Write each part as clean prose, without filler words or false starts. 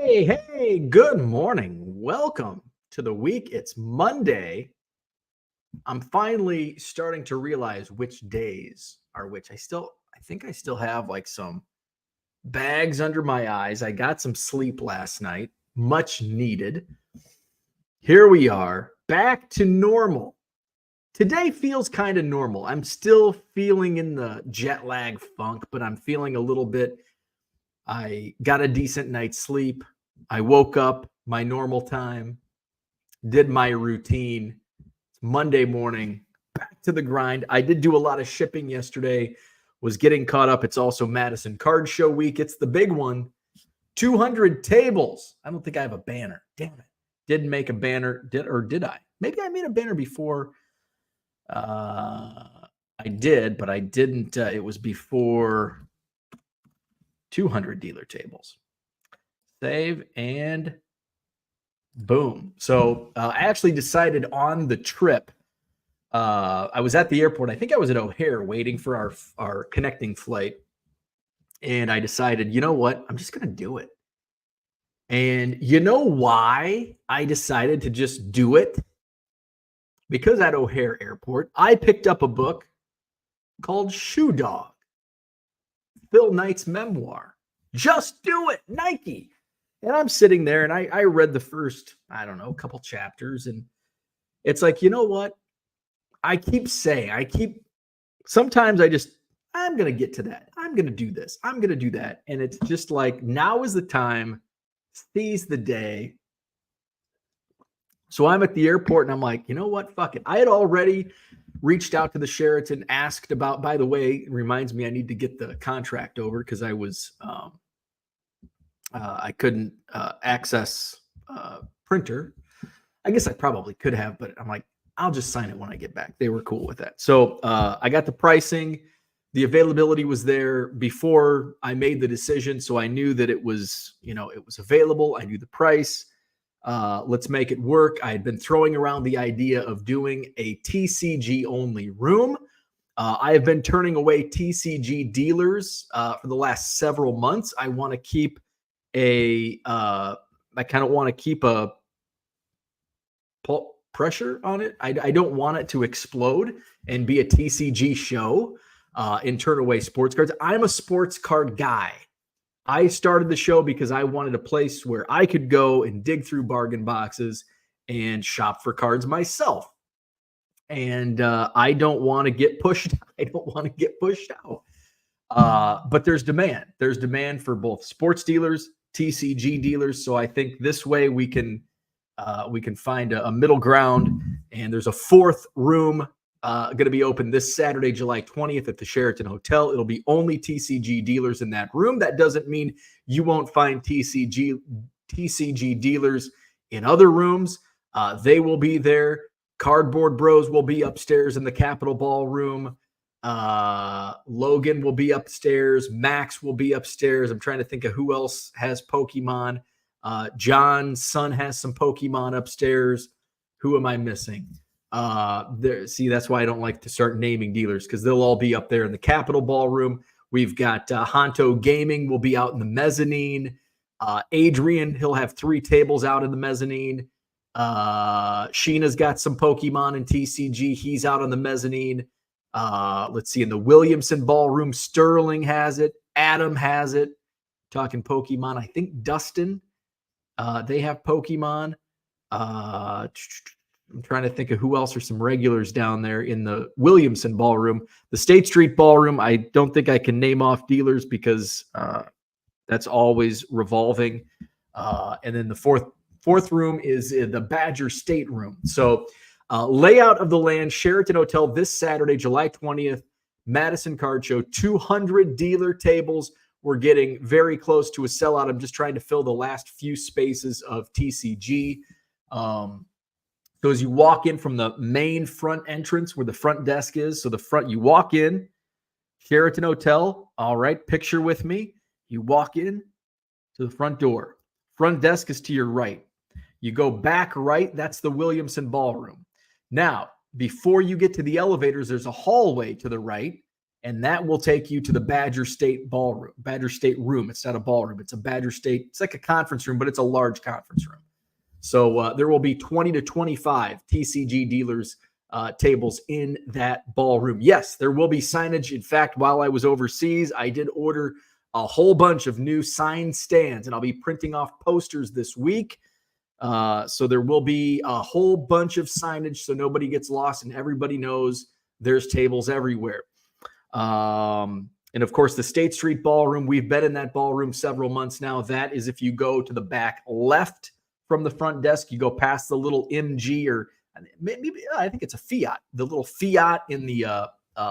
Hey, good morning. Welcome to the week. It's Monday. I'm finally starting to realize which days are which. I think I still have like some bags under my eyes. I got some sleep last night, much needed. Here we are, back to normal. Today feels kind of normal. I'm still feeling in the jet lag funk, but I'm feeling a little bit. I got a decent night's sleep. I woke up my normal time, did my routine. It's Monday morning, back to the grind. I did do a lot of shipping yesterday, was getting caught up. It's also Madison Card Show week. It's the big one. 200 tables. I don't think I have a banner. Damn it. Didn't make a banner. Did I? Maybe I made a banner before. I did, but I didn't. It was before 200 dealer tables. Save and boom. So I actually decided on the trip. I was at the airport. I think I was at O'Hare waiting for our connecting flight. And I decided, you know what? I'm just going to do it. And you know why I decided to just do it? Because at O'Hare Airport, I picked up a book called Shoe Dog, Phil Knight's memoir. Just do it, Nike. And I'm sitting there and I read the first, couple chapters. And it's like, you know what? Sometimes I'm going to get to that. I'm going to do this. I'm going to do that. And it's just like, now is the time, seize the day. So I'm at the airport and I'm like, you know what? Fuck it. I had already reached out to the Sheraton, asked about, by the way, it reminds me I need to get the contract over because I was, I couldn't access printer. I guess I probably could have, but I'm like, I'll just sign it when I get back. They were cool with that. So I got the pricing. The availability was there before I made the decision. So I knew that it was available. I knew the price. Let's make it work. I had been throwing around the idea of doing a TCG only room. I have been turning away TCG dealers for the last several months. I want to keep I kind of want to keep a pressure on it. I don't want it to explode and be a TCG show and turn away sports cards. I'm a sports card guy. I started the show because I wanted a place where I could go and dig through bargain boxes and shop for cards myself. And I don't want to get pushed. I don't want to get pushed out. But there's demand. There's demand for both sports dealers, TCG dealers. So I think this way we can find a middle ground. And there's a fourth room going to be open this Saturday, July 20th at the Sheraton Hotel. It'll be only TCG dealers in that room. That doesn't mean you won't find TCG dealers in other rooms. They will be there. Cardboard Bros will be upstairs in the Capitol Ballroom. Logan will be upstairs. Max will be upstairs. I'm trying to think of who else has Pokemon. John's son has some Pokemon upstairs. Who am I missing? That's why I don't like to start naming dealers because they'll all be up there in the Capitol Ballroom. We've got Honto Gaming will be out in the mezzanine. Adrian, he'll have 3 tables out in the mezzanine. Sheena's got some Pokemon and TCG. He's out on the mezzanine. Let's see, in the Williamson Ballroom, Sterling has it. Adam has it. Talking Pokemon. I think Dustin, they have Pokemon. I'm trying to think of who else are some regulars down there in the Williamson Ballroom. The State Street Ballroom, I don't think I can name off dealers because that's always revolving. And then the fourth room is the Badger State Room. So layout of the land, Sheraton Hotel this Saturday, July 20th, Madison Card Show, 200 dealer tables. We're getting very close to a sellout. I'm just trying to fill the last few spaces of TCG. So as you walk in from the main front entrance where the front desk is, you walk in, Sheraton Hotel, all right, picture with me. You walk in to the front door. Front desk is to your right. You go back right, that's the Williamson Ballroom. Now, before you get to the elevators, there's a hallway to the right. and that will take you to the Badger State Ballroom, Badger State Room. It's not a ballroom. It's a Badger State. It's like a conference room, but it's a large conference room. So there will be 20 to 25 TCG dealers tables in that ballroom. Yes, there will be signage. In fact, while I was overseas, I did order a whole bunch of new sign stands, and I'll be printing off posters this week. So there will be a whole bunch of signage so nobody gets lost and everybody knows there's tables everywhere. And of course, the State Street Ballroom, we've been in that ballroom several months now. That is if you go to the back left from the front desk, you go past the little MG, or maybe I think it's a Fiat, the little Fiat in the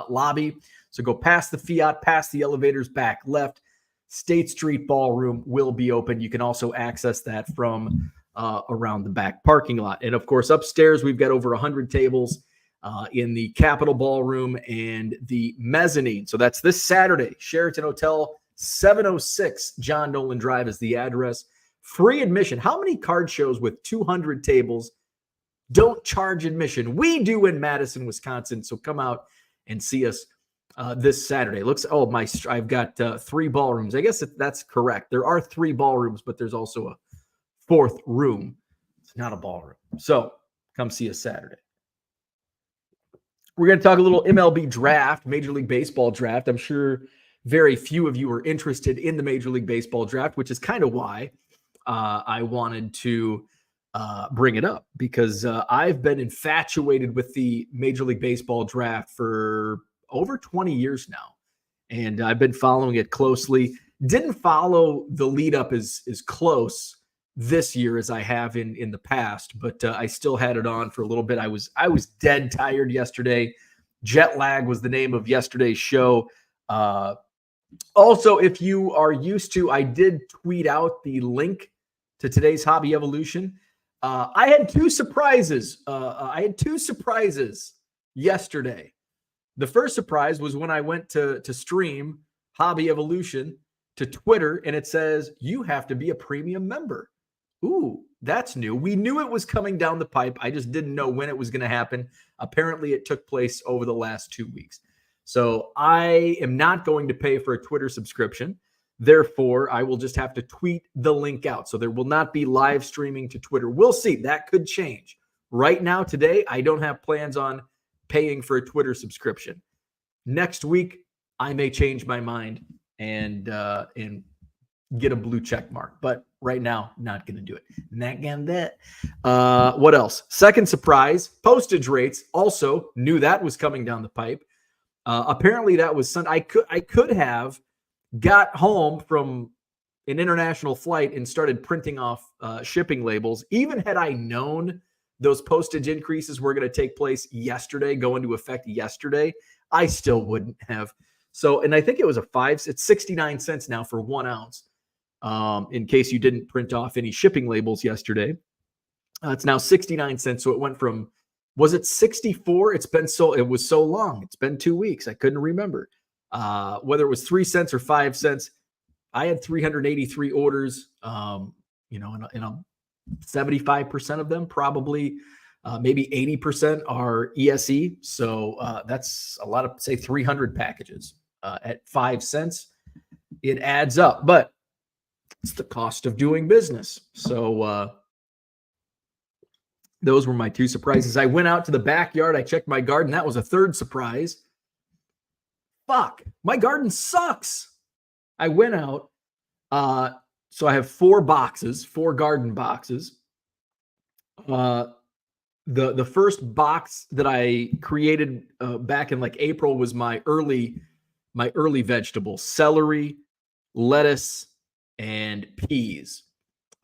lobby. So go past the Fiat, past the elevators, back left. State Street Ballroom will be open. You can also access that from around the back parking lot. And of course, upstairs, we've got over 100 tables in the Capitol Ballroom and the mezzanine. So that's this Saturday. Sheraton Hotel, 706 John Nolen Drive is the address. Free admission. How many card shows with 200 tables don't charge admission? We do in Madison, Wisconsin. So come out and see us this Saturday. I've got 3 ballrooms. I guess that's correct. There are 3 ballrooms, but there's also a 4th room. It's not a ballroom. So come see us Saturday. We're going to talk a little MLB draft, Major League Baseball draft. I'm sure very few of you are interested in the Major League Baseball draft, which is kind of why I wanted to bring it up, because I've been infatuated with the Major League Baseball draft for over 20 years now. And I've been following it closely. Didn't follow the lead up as close this year as I have in the past, but I still had it on for a little bit. I was dead tired yesterday. Jet lag was the name of yesterday's show. Also, if you are used to, I did tweet out the link to today's Hobby Evolution. I had 2 surprises. I had 2 surprises yesterday. The first surprise was when I went to stream Hobby Evolution to Twitter, and it says, you have to be a premium member. Ooh, that's new. We knew it was coming down the pipe. I just didn't know when it was going to happen. Apparently, it took place over the last 2 weeks. So I am not going to pay for a Twitter subscription. Therefore, I will just have to tweet the link out. So there will not be live streaming to Twitter. We'll see. That could change. Right now, today, I don't have plans on paying for a Twitter subscription. Next week, I may change my mind and get a blue check mark. But right now, not going to do it. Not going to do it. What else? Second surprise, postage rates. Also knew that was coming down the pipe. Apparently, that was I could have got home from an international flight and started printing off shipping labels. Even had I known those postage increases were going to take place yesterday, go into effect yesterday, I still wouldn't have. So, and I think it was it's 69 cents now for 1 ounce. In case you didn't print off any shipping labels yesterday, it's now 69 cents. So it went from, was it 64? It was so long. It's been 2 weeks. I couldn't remember whether it was 3 cents or 5 cents. I had 383 orders, and 75% of them, probably maybe 80% are ESE. So that's a lot of, say, 300 packages at 5 cents. It adds up, but it's the cost of doing business. So those were my 2 surprises. I went out to the backyard. I checked my garden. That was a 3rd surprise. Fuck, my garden sucks. I went out. So I have 4 garden boxes. The first box that I created back in like April was my early vegetables: celery, lettuce, and peas.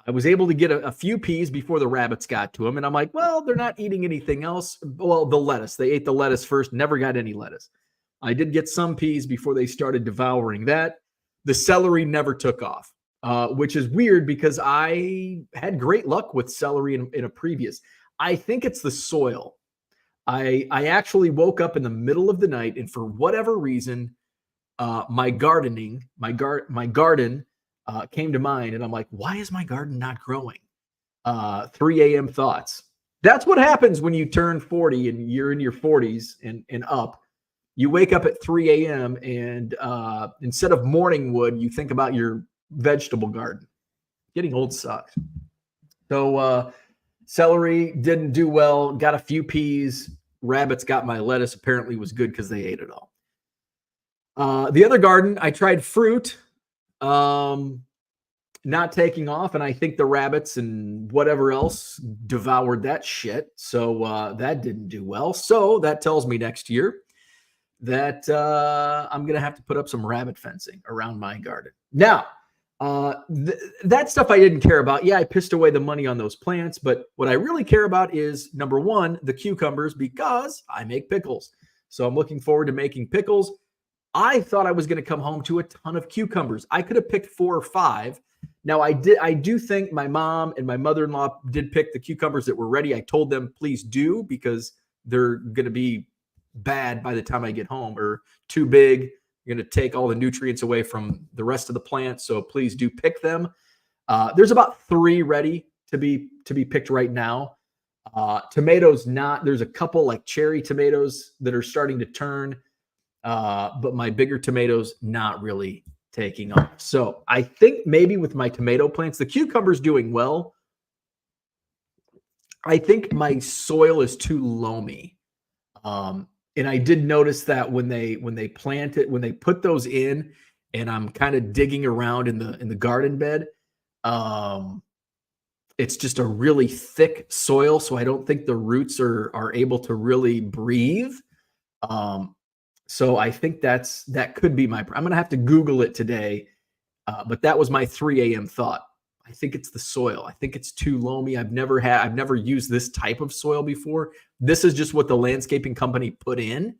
I was able to get a few peas before the rabbits got to them, and I'm like, well, they're not eating anything else. Well, the lettuce, they ate the lettuce first, never got any lettuce. I did get some peas before they started devouring that. The celery never took off, which is weird because I had great luck with celery in a previous. I think it's the soil. I actually woke up in the middle of the night, and for whatever reason, my garden came to mind, and I'm like, why is my garden not growing? 3 a.m. thoughts. That's what happens when you turn 40 and you're in your 40s and up. you wake up at 3 a.m. and instead of morning wood, you think about your vegetable garden. Getting old sucks. So celery didn't do well. Got a few peas. Rabbits got my lettuce. Apparently was good because they ate it all. The other garden, I tried fruit. Not taking off, and I think the rabbits and whatever else devoured that shit. So that didn't do well. So that tells me next year that I'm going to have to put up some rabbit fencing around my garden. Now, that stuff I didn't care about. Yeah, I pissed away the money on those plants, but what I really care about is, number one, the cucumbers, because I make pickles. So I'm looking forward to making pickles. I thought I was going to come home to a ton of cucumbers. I could have picked 4 or 5. Now, I do think my mom and my mother-in-law did pick the cucumbers that were ready. I told them, please do, because they're going to be bad by the time I get home, or too big. You're going to take all the nutrients away from the rest of the plant. So please do pick them. There's about 3 ready to be picked right now. Tomatoes, not. There's a couple like cherry tomatoes that are starting to turn. But my bigger tomatoes, not really taking off. So I think maybe with my tomato plants, the cucumbers doing well. I think my soil is too loamy. And I did notice that when they plant it, when they put those in, and I'm kind of digging around in the garden bed, it's just a really thick soil. So I don't think the roots are able to really breathe. So I think that could be I'm going to have to Google it today. But that was my 3 a.m. thought. I think it's the soil. I think it's too loamy. I've never used this type of soil before. This is just what the landscaping company put in.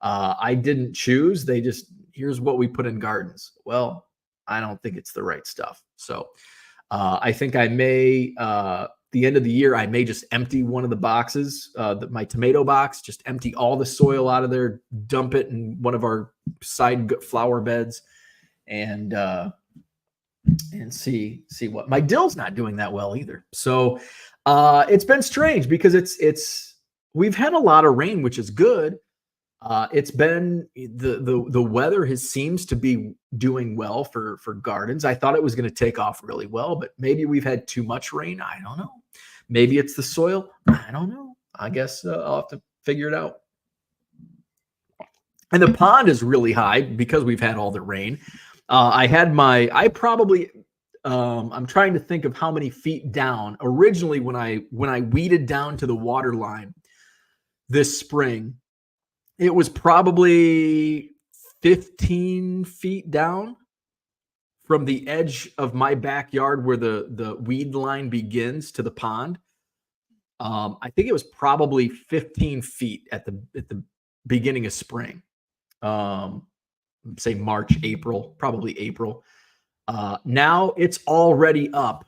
I didn't choose. They just, here's what we put in gardens. Well, I don't think it's the right stuff. So I think I may, the end of the year, I may just empty one of the boxes, my tomato box, just empty all the soil out of there, dump it in one of our side flower beds, and see what. My dill's not doing that well either. So it's been strange because we've had a lot of rain, which is good. It's been the weather seems to be doing well for gardens. I thought it was going to take off really well, but maybe we've had too much rain. I don't know. Maybe it's the soil. I don't know. I guess I'll have to figure it out. And the pond is really high because we've had all the rain. I'm trying to think of how many feet down. Originally, when I weeded down to the water line this spring, it was probably 15 feet down from the edge of my backyard where the weed line begins to the pond. I think it was probably 15 feet at the beginning of spring. Say March, April, probably April. Now it's already up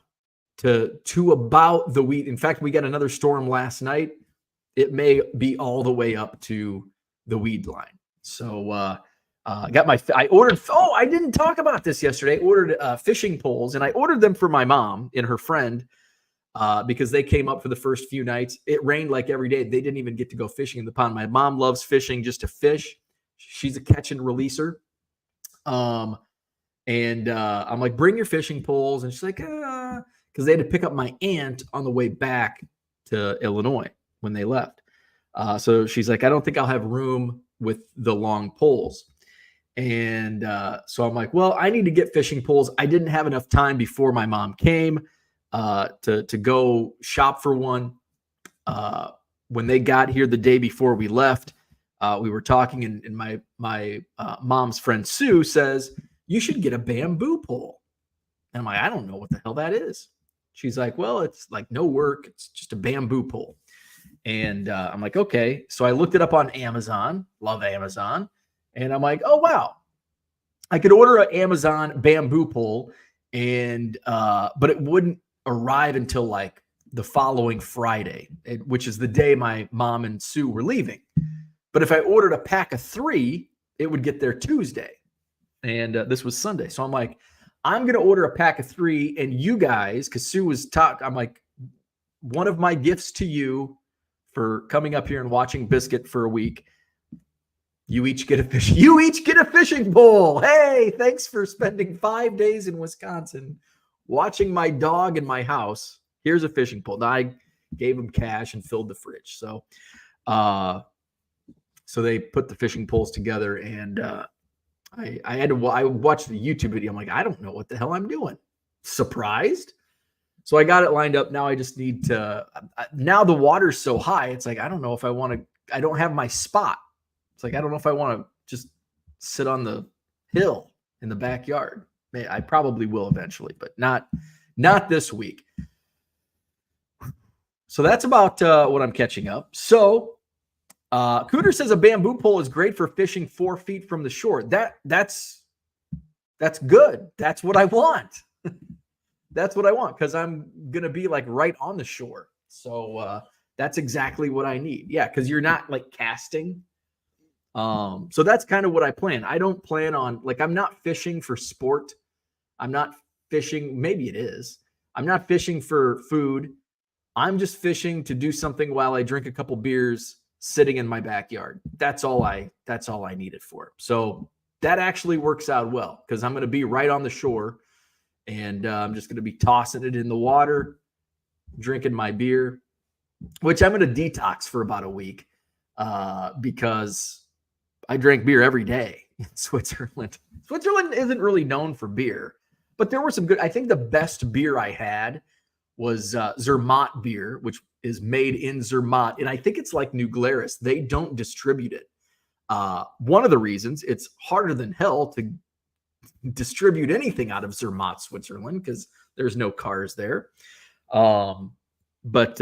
to about the weed. In fact, we got another storm last night. It may be all the way up to the weed line. So I didn't talk about this yesterday. I ordered fishing poles, and I ordered them for my mom and her friend because they came up for the first few nights. It rained like every day. They didn't even get to go fishing in the pond. My mom loves fishing just to fish. She's a catch and releaser. I'm like, bring your fishing poles. And she's like, because they had to pick up my aunt on the way back to Illinois when they left. So she's like, I don't think I'll have room with the long poles. And so I'm like, well, I need to get fishing poles. I didn't have enough time before my mom came to go shop for one. When they got here the day before we left, we were talking, and my mom's friend Sue says, you should get a bamboo pole. And I'm like, I don't know what the hell that is. She's like, well, it's like no work. It's just a bamboo pole. And I'm like, okay. So I looked it up on Amazon. Love Amazon. And I'm like, oh, wow. I could order an Amazon bamboo pole, and but it wouldn't arrive until like the following Friday, which is the day my mom and Sue were leaving. But if I ordered a pack of 3, it would get there Tuesday. And this was Sunday. So I'm like, I'm going to order a pack of 3, and you guys, because Sue was I'm like, one of my gifts to you for coming up here and watching Biscuit for a week, You each get a fishing pole. Hey, thanks for spending 5 days in Wisconsin watching my dog in my house. Here's a fishing pole. Now, I gave them cash and filled the fridge. So they put the fishing poles together, and I watched the YouTube video. I'm like, I don't know what the hell I'm doing. Surprised. So I got it lined up. Now I just need to, now the water's so high. It's like, I don't know if I want to, I don't have my spot. It's like, I don't know if I want to just sit on the hill in the backyard. I probably will eventually, but not this week. So that's about what I'm catching up. So Cooter says a bamboo pole is great for fishing 4 feet from the shore. That's good. That's what I want. That's what I want, because I'm going to be like right on the shore. So that's exactly what I need. Yeah, because you're not like casting. So that's kind of what I plan. I don't plan on, like, I'm not fishing for sport. I'm not fishing. Maybe it is. I'm not fishing for food. I'm just fishing to do something while I drink a couple beers sitting in my backyard. That's all I need it for. So that actually works out well, because I'm going to be right on the shore, and I'm just going to be tossing it in the water, drinking my beer, which I'm going to detox for about a week because I drank beer every day in Switzerland. Switzerland isn't really known for beer, but there were some good. I think the best beer I had was Zermatt beer, which is made in Zermatt. And I think it's like New Glarus. They don't distribute it. One of the reasons, it's harder than hell to distribute anything out of Zermatt, Switzerland, because there's no cars there. But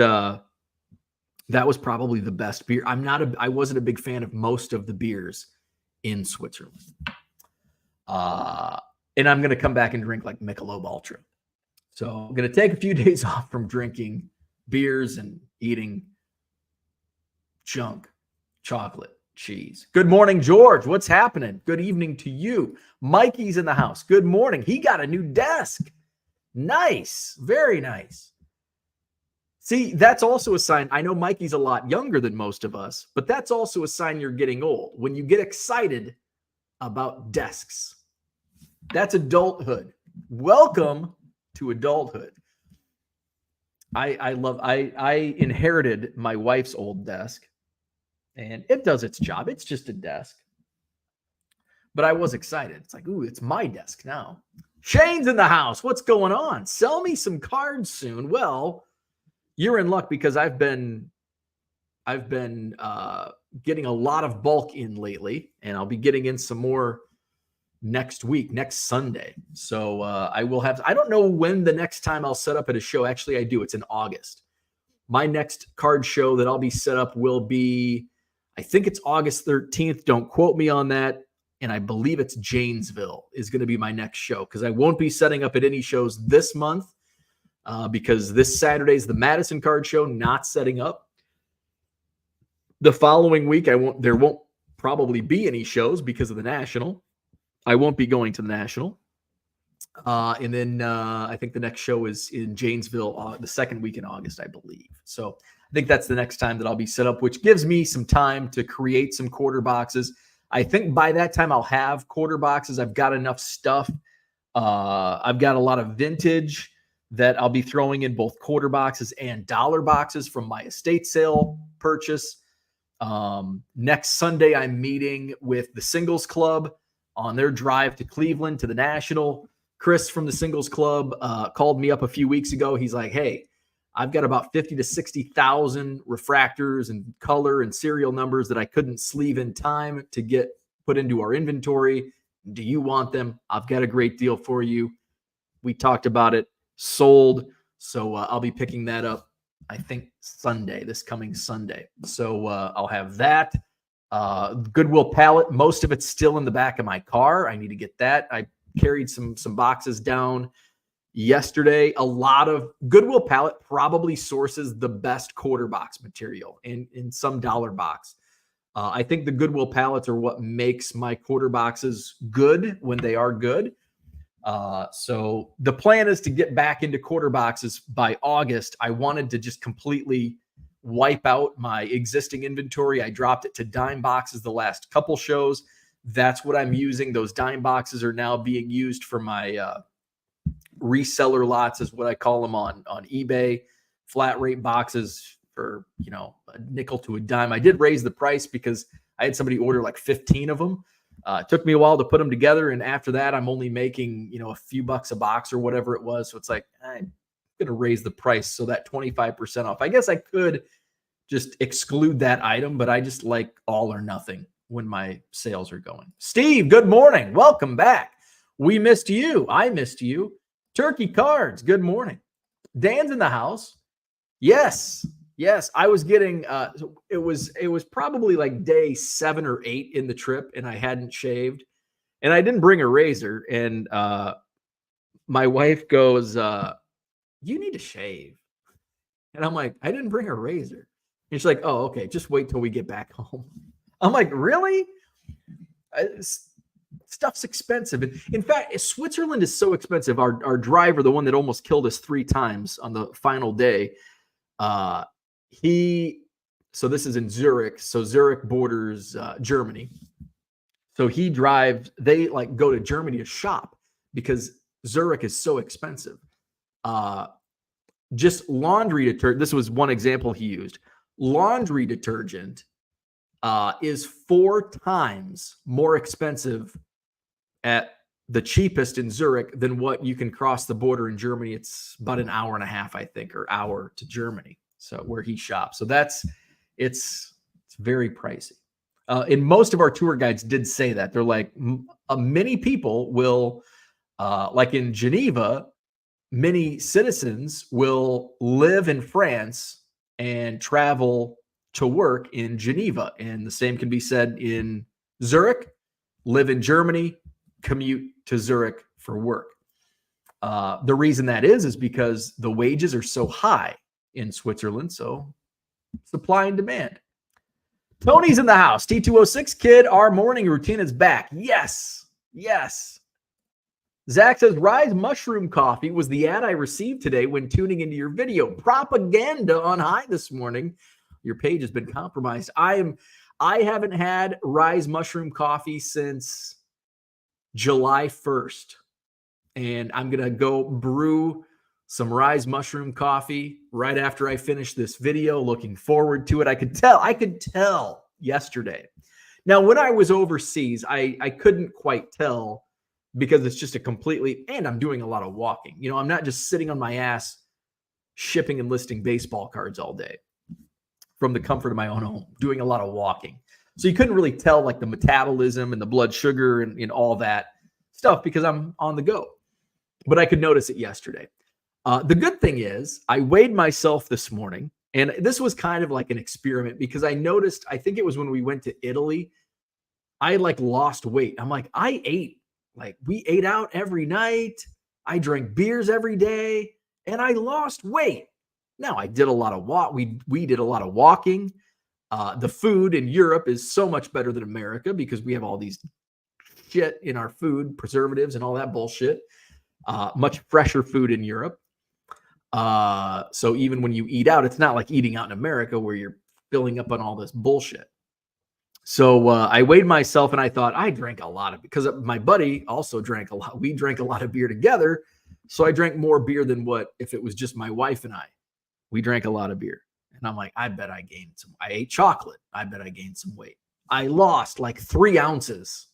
that was probably the best beer. I wasn't a big fan of most of the beers in Switzerland. And I'm going to come back and drink like Michelob Ultra. So I'm going to take a few days off from drinking beers and eating junk, chocolate, cheese. Good morning, George. What's happening? Good evening to you. Mikey's in the house. Good morning. He got a new desk. Nice. Very nice. See, that's also a sign. I know Mikey's a lot younger than most of us, but that's also a sign you're getting old. When you get excited about desks, that's adulthood. Welcome to adulthood. I inherited my wife's old desk, and it does its job. It's just a desk. But I was excited. It's like, ooh, it's my desk now. Shane's in the house. What's going on? Sell me some cards soon. Well, you're in luck, because I've been getting a lot of bulk in lately, and I'll be getting in some more next week, next Sunday. So I don't know when the next time I'll set up at a show. Actually, I do. It's in August. My next card show that I'll be set up will be, I think it's August 13th. Don't quote me on that. And I believe it's Janesville is going to be my next show, because I won't be setting up at any shows this month because this Saturday is the Madison Card Show, not setting up. The following week, there won't probably be any shows because of the National. I won't be going to the National. And then I think the next show is in Janesville the second week in August, I believe. So I think that's the next time that I'll be set up, which gives me some time to create some quarter boxes. I think by that time I'll have quarter boxes. I've got enough stuff. I've got a lot of vintage that I'll be throwing in both quarter boxes and dollar boxes from my estate sale purchase. Next Sunday, I'm meeting with the Singles Club on their drive to Cleveland to the National. Chris from the Singles Club called me up a few weeks ago. He's like, hey, I've got about 50 to 60,000 refractors and color and serial numbers that I couldn't sleeve in time to get put into our inventory. Do you want them? I've got a great deal for you. We talked about it, sold. So I'll be picking that up, I think this coming Sunday. So I'll have that. Goodwill pallet. Most of it's still in the back of my car. I need to get that. I carried some boxes down yesterday. A lot of Goodwill pallet probably sources the best quarter box material in some dollar box. I think the Goodwill pallets are what makes my quarter boxes good when they are good. So the plan is to get back into quarter boxes by August. I wanted to just completely wipe out my existing inventory. I dropped it to dime boxes the last couple shows. That's what I'm using. Those dime boxes are now being used for my reseller lots, is what I call them on eBay. Flat rate boxes for, a nickel to a dime. I did raise the price because I had somebody order like 15 of them. It took me a while to put them together. And after that, I'm only making, a few bucks a box or whatever it was. So it's like, I'm going to raise the price. So that 25% off, I guess I could just exclude that item, but I just like all or nothing when my sales are going. Steve, good morning. Welcome back. We missed you. I missed you. Turkey Cards, good morning. Dan's in the house. Yes. I was getting, it was probably like day 7 or 8 in the trip, and I hadn't shaved, and I didn't bring a razor. And my wife goes, you need to shave. And I'm like, I didn't bring a razor. And she's like, oh, okay, just wait till we get back home. I'm like, really? Stuff's expensive. In fact, Switzerland is so expensive. Our driver, the one that almost killed us 3 times on the final day, so this is in Zurich. So Zurich borders Germany. So they go to Germany to shop because Zurich is so expensive. Just laundry detergent. This was one example he used. Laundry detergent is 4 times more expensive at the cheapest in Zurich than what you can cross the border in Germany. It's about an hour and a half, I think, or hour to Germany. So where he shops. So it's very pricey. And most of our tour guides did say that. They're like, many people will, like in Geneva, many citizens will live in France and travel to work in Geneva. And the same can be said in Zurich, live in Germany, commute to Zurich for work. The reason that is because the wages are so high in Switzerland. So supply and demand. Tony's in the house. T206 kid, our morning routine is back. Yes. Zach says, Rise Mushroom Coffee was the ad I received today when tuning into your video. Propaganda on high this morning. Your page has been compromised. I haven't had Rise Mushroom Coffee since July 1st. And I'm going to go brew some Rise Mushroom Coffee right after I finish this video. Looking forward to it. I could tell yesterday. Now, when I was overseas, I couldn't quite tell because it's just and I'm doing a lot of walking. I'm not just sitting on my ass shipping and listing baseball cards all day from the comfort of my own home, doing a lot of walking. So you couldn't really tell like the metabolism and the blood sugar and all that stuff because I'm on the go. But I could notice it yesterday. The good thing is I weighed myself this morning, and this was kind of like an experiment because I noticed, I think it was when we went to Italy, I lost weight. I'm like, we ate out every night. I drank beers every day and I lost weight. Now I did a lot of we did a lot of walking. The food in Europe is so much better than America because we have all these shit in our food, preservatives and all that bullshit. Much fresher food in Europe. So even when you eat out, it's not like eating out in America where you're filling up on all this bullshit. So I weighed myself and I thought I drank a lot because my buddy also drank a lot. We drank a lot of beer together. So I drank more beer than what if it was just my wife and I. We drank a lot of beer. And I'm like, I bet I gained some. I ate chocolate. I bet I gained some weight. I lost like 3 ounces.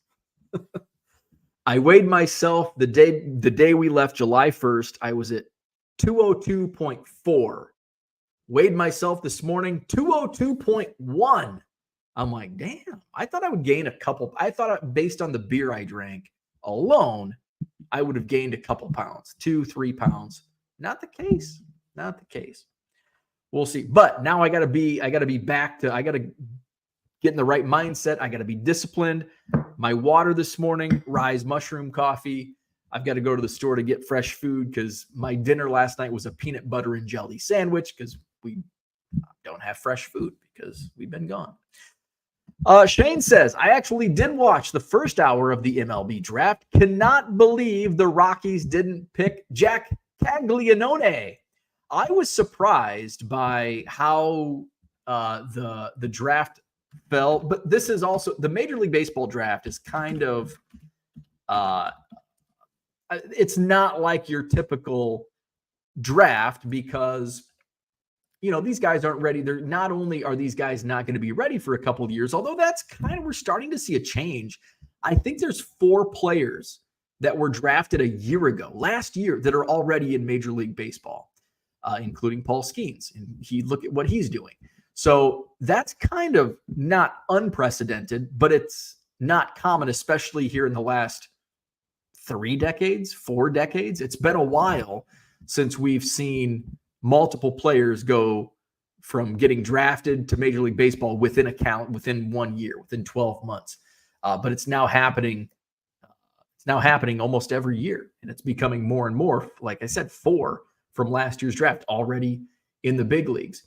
I weighed myself the day we left, July 1st. I was at 202.4. Weighed myself this morning, 202.1. I'm like, damn, I thought I would gain a couple. I thought based on the beer I drank alone, I would have gained a couple pounds, 2-3 pounds. Not the case. We'll see. But now I got to be back to, I got to get in the right mindset. I got to be disciplined. My water this morning, Rise Mushroom Coffee. I've got to go to the store to get fresh food because my dinner last night was a peanut butter and jelly sandwich because we don't have fresh food because we've been gone. Shane says, I actually did watch the first hour of the MLB draft. Cannot believe the Rockies didn't pick Jack Caglianone. I was surprised by how the draft fell, but this is also the Major League Baseball draft is kind of it's not like your typical draft because these guys aren't ready. They're not only are these guys not going to be ready for a couple of years, although that's kind of, we're starting to see a change. I think there's 4 players that were drafted a year ago, last year, that are already in Major League Baseball, including Paul Skeens. And look at what he's doing. So that's kind of not unprecedented, but it's not common, especially here in the last 3 decades, 4 decades. It's been a while since we've seen multiple players go from getting drafted to Major League Baseball within 1 year, within 12 months. But it's now happening. It's now happening almost every year, and it's becoming more and more. Like I said, 4 from last year's draft already in the big leagues.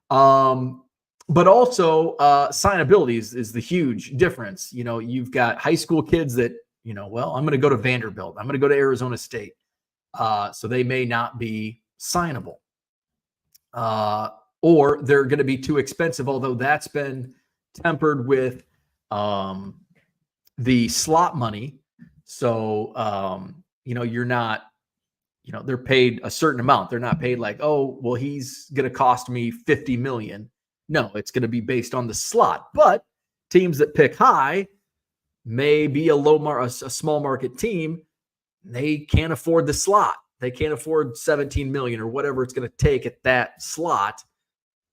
But also signability is the huge difference. You've got high school kids that, well, I'm going to go to Vanderbilt. I'm going to go to Arizona State. So they may not be signable. Or they're going to be too expensive, although that's been tempered with the slot money. So, you're not, they're paid a certain amount. They're not paid like, oh, well, he's going to cost me $50 million. No, it's going to be based on the slot. But teams that pick high may be a small market team. They can't afford the slot. They can't afford $17 million or whatever it's going to take at that slot.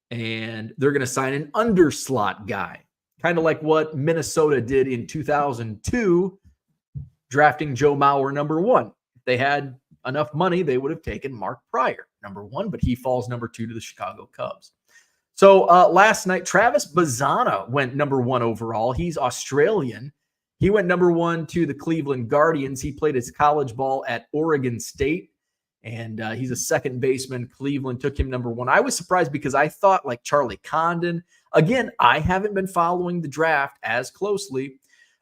And they're going to sign an underslot guy, kind of like what Minnesota did in 2002, drafting Joe Mauer number 1. If they had enough money, they would have taken Mark Pryor number 1, but he falls number 2 to the Chicago Cubs. So last night, Travis Bazzana went number 1 overall. He's Australian. He went number 1 to the Cleveland Guardians. He played his college ball at Oregon State, and he's a second baseman. Cleveland took him number 1. I was surprised because I thought like Charlie Condon. Again, I haven't been following the draft as closely,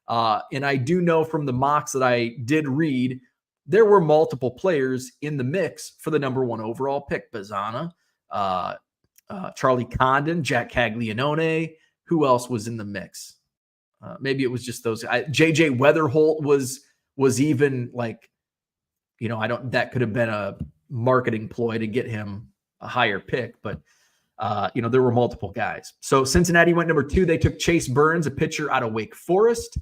and I do know from the mocks that I did read, there were multiple players in the mix for the number 1 overall pick. Bazzana, Charlie Condon, Jack Caglianone. Who else was in the mix? Maybe it was just those. JJ Weatherholt was even like, that could have been a marketing ploy to get him a higher pick, but there were multiple guys. So Cincinnati went number 2. They took Chase Burns, a pitcher out of Wake Forest.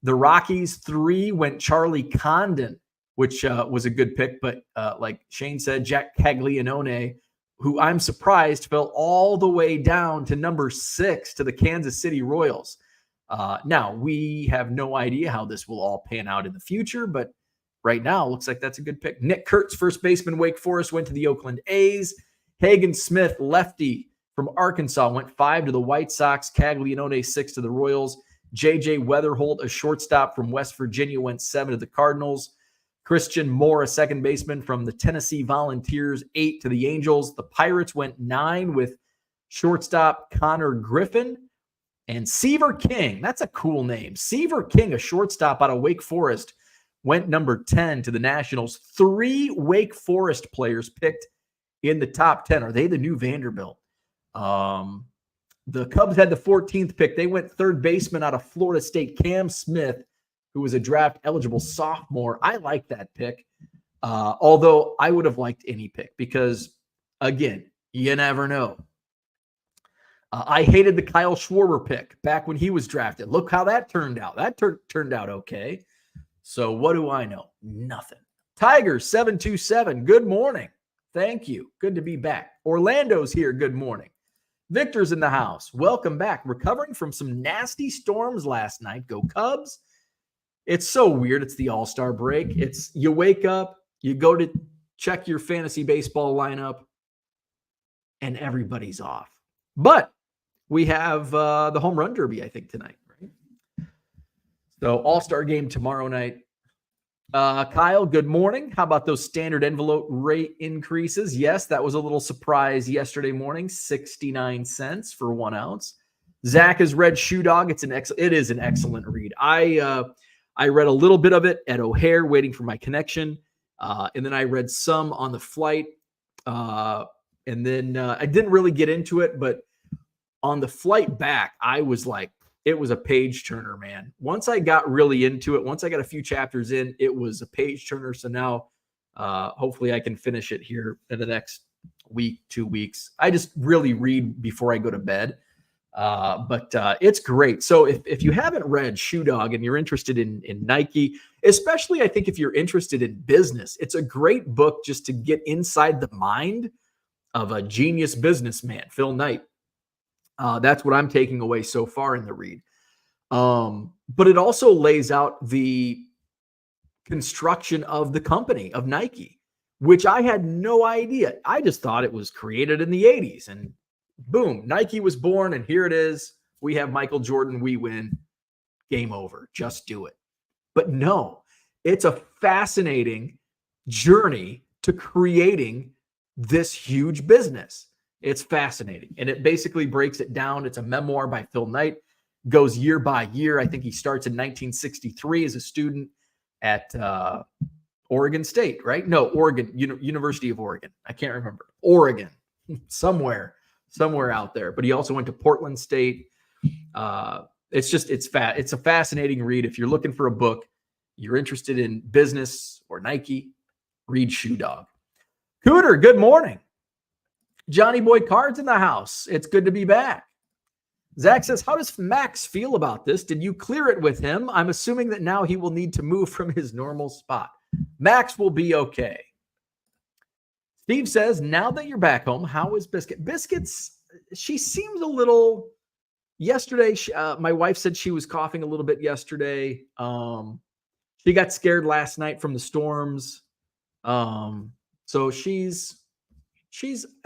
The Rockies 3 went Charlie Condon, which was a good pick, but like Shane said, Jack Caglianone, who I'm surprised fell all the way down to number 6 to the Kansas City Royals. Now, we have no idea how this will all pan out in the future, but right now, it looks like that's a good pick. Nick Kurtz, first baseman, Wake Forest, went to the Oakland A's. Hagen Smith, lefty from Arkansas, went 5 to the White Sox. Caglianone, 6 to the Royals. J.J. Weatherholt, a shortstop from West Virginia, went 7 to the Cardinals. Christian Moore, a second baseman from the Tennessee Volunteers, 8 to the Angels. The Pirates went 9 with shortstop Connor Griffin. And Seaver King, that's a cool name. Seaver King, a shortstop out of Wake Forest, went number 10 to the Nationals. 3 Wake Forest players picked in the top 10. Are they the new Vanderbilt? The Cubs had the 14th pick. They went third baseman out of Florida State, Cam Smith, who was a draft-eligible sophomore. I like that pick, although I would have liked any pick because, again, you never know. I hated the Kyle Schwarber pick back when he was drafted. Look how that turned out. That turned out okay. So what do I know? Nothing. Tigers 727. Good morning. Thank you. Good to be back. Orlando's here. Good morning. Victor's in the house. Welcome back. Recovering from some nasty storms last night. Go Cubs. It's so weird. It's the All-Star break. You wake up, you go to check your fantasy baseball lineup, and everybody's off. But we have the home run derby, I think, tonight, right? So All-Star game tomorrow night. Kyle, good morning. How about those standard envelope rate increases? Yes, that was a little surprise yesterday morning. 69 cents for 1 ounce. Zach has read Shoe Dog. It is an excellent read. I read a little bit of it at O'Hare waiting for my connection. And then I read some on the flight. And then I didn't really get into it, but on the flight back, I was like, it was a page turner, man. Once I got really into it, once I got a few chapters in, it was a page turner. So now hopefully I can finish it here in the next week, 2 weeks. I just really read before I go to bed. But it's great. So if you haven't read Shoe Dog and you're interested in Nike, especially I think if you're interested in business, it's a great book just to get inside the mind of a genius businessman, Phil Knight. That's what I'm taking away so far in the read. But it also lays out the construction of the company of Nike, which I had no idea. I just thought it was created in the 80s and boom, Nike was born and here it is. We have Michael Jordan. We win. Game over. Just do it. But no, it's a fascinating journey to creating this huge business. It's fascinating. And it basically breaks it down. It's a memoir by Phil Knight, goes year by year. I think he starts in 1963 as a student at Oregon State, right? No, Oregon, University of Oregon. I can't remember. Oregon, somewhere out there. But he also went to Portland State. It's a fascinating read. If you're looking for a book, you're interested in business or Nike, read Shoe Dog. Cooter, good morning. Johnny Boy Cards in the house. It's good to be back. Zach says, how does Max feel about this? Did you clear it with him? I'm assuming that now he will need to move from his normal spot. Max will be okay. Steve says, now that you're back home, how is Biscuit? Biscuit's, she seems a little, yesterday, my wife said she was coughing a little bit yesterday. She got scared last night from the storms. So I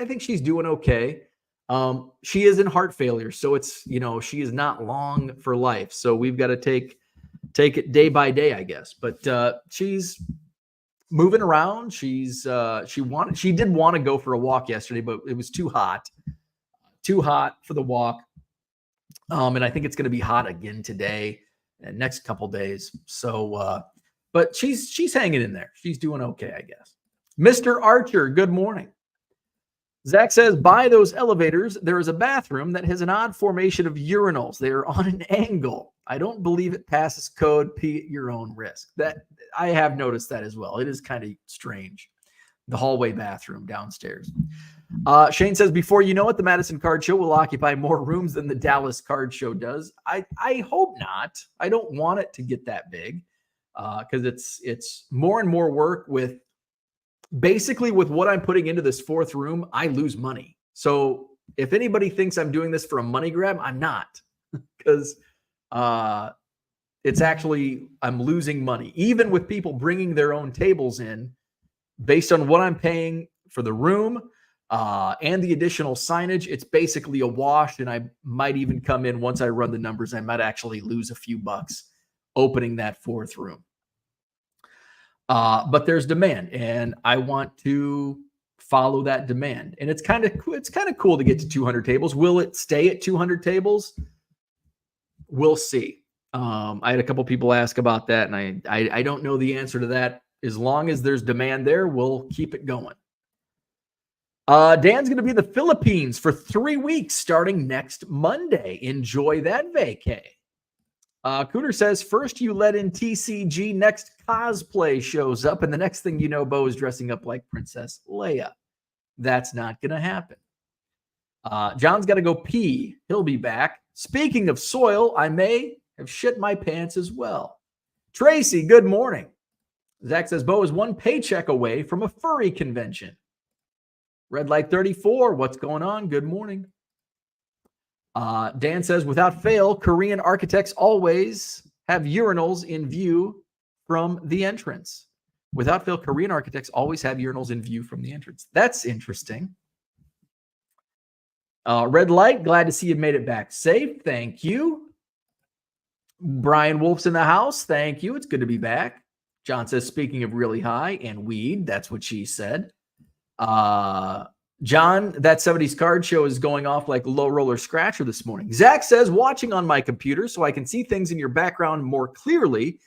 think she's doing okay. She is in heart failure. So it's, she is not long for life. So we've got to take it day by day, I guess. But she's moving around. She did want to go for a walk yesterday, but it was too hot for the walk. And I think it's going to be hot again today and next couple days. So, but she's hanging in there. She's doing okay, I guess. Mr. Archer, good morning. Zach says, by those elevators, there is a bathroom that has an odd formation of urinals. They are on an angle. I don't believe it passes code. Pee at your own risk. That I have noticed that as well. It is kind of strange. The hallway bathroom downstairs. Shane says, before you know it, the Madison Card Show will occupy more rooms than the Dallas Card Show does. I hope not. I don't want it to get that big because it's more and more work with basically with what I'm putting into this fourth room. I lose money. So if anybody thinks I'm doing this for a money grab, I'm not, because it's actually, I'm losing money, even with people bringing their own tables in based on what I'm paying for the room and the additional signage. It's basically a wash. And I might even come in once I run the numbers. I might actually lose a few bucks opening that fourth room. But there's demand and I want to follow that demand. And it's kind of cool to get to 200 tables. Will it stay at 200 tables? We'll see. I had a couple people ask about that and I don't know the answer to that. As long as there's demand there, we'll keep it going. Dan's going to be in the Philippines for 3 weeks starting next Monday. Enjoy that vacay. Cooter says, first you let in TCG, next cosplay shows up, and the next thing you know, Bo is dressing up like Princess Leia. That's not going to happen. John's got to go pee. He'll be back. Speaking of soil, I may have shit my pants as well. Tracy, good morning. Zach says, Bo is one paycheck away from a furry convention. Red Light 34, what's going on? Good morning. Dan says, without fail, Korean architects always have urinals in view from the entrance. Without fail, Korean architects always have urinals in view from the entrance. That's interesting. Red Light, glad to see you made it back safe. Thank you. Brian Wolf's in the house. Thank you. It's good to be back. John says, speaking of really high and weed, that's what she said. John, that 70s card show is going off like low roller scratcher this morning. Zach says, watching on my computer so I can see things in your background more clearly.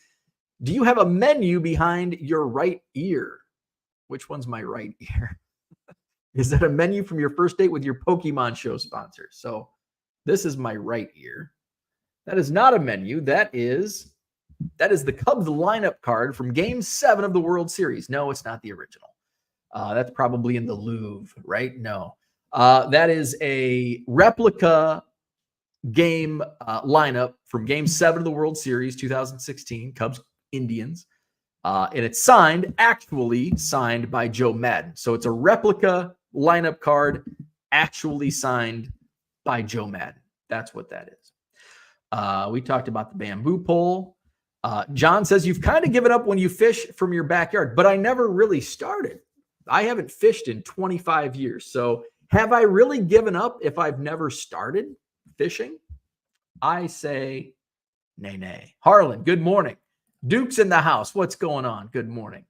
Do you have a menu behind your right ear? Which one's my right ear? Is that a menu from your first date with your Pokemon show sponsor? So This is my right ear. That is not a menu. That is the Cubs lineup card from Game 7 of the World Series. No, it's not the original. That's probably in the Louvre, right? No. That is a replica game lineup from Game 7 of the World Series 2016, Cubs Indians. And it's actually signed by Joe Madden. So it's a replica lineup card actually signed by Joe Madden. That's what that is. We talked about the bamboo pole. John says, you've kind of given up when you fish from your backyard, but I never really started. I haven't fished in 25 years. So have I really given up if I've never started fishing? I say nay. Harlan, good morning. Duke's in the house. What's going on? Good morning.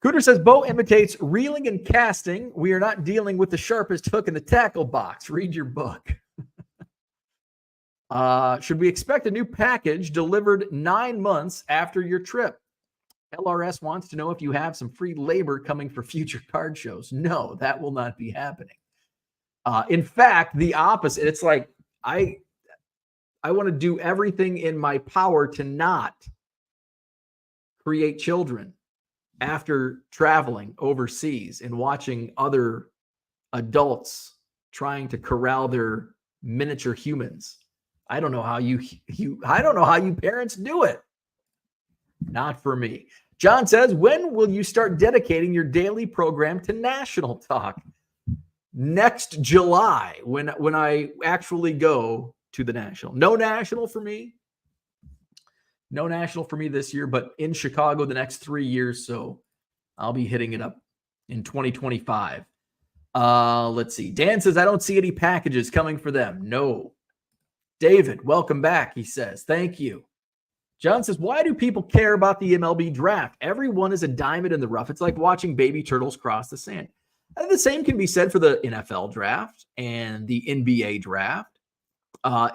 Cooter says, Bo imitates reeling and casting. We are not dealing with the sharpest hook in the tackle box. Read your book. Should we expect a new package delivered 9 months after your trip? LRS wants to know if you have some free labor coming for future card shows. No, that will not be happening. In fact, the opposite. It's like I want to do everything in my power to not create children after traveling overseas and watching other adults trying to corral their miniature humans. I don't know how you parents do it. Not for me. John says, when will you start dedicating your daily program to national talk? Next July, when I actually go to the national. No national for me. No national for me this year, but in Chicago the next 3 years. So I'll be hitting it up in 2025. Let's see. Dan says, I don't see any packages coming for them. No. David, welcome back, he says. Thank you. John says, why do people care about the MLB draft? Everyone is a diamond in the rough. It's like watching baby turtles cross the sand. And the same can be said for the NFL draft and the NBA draft.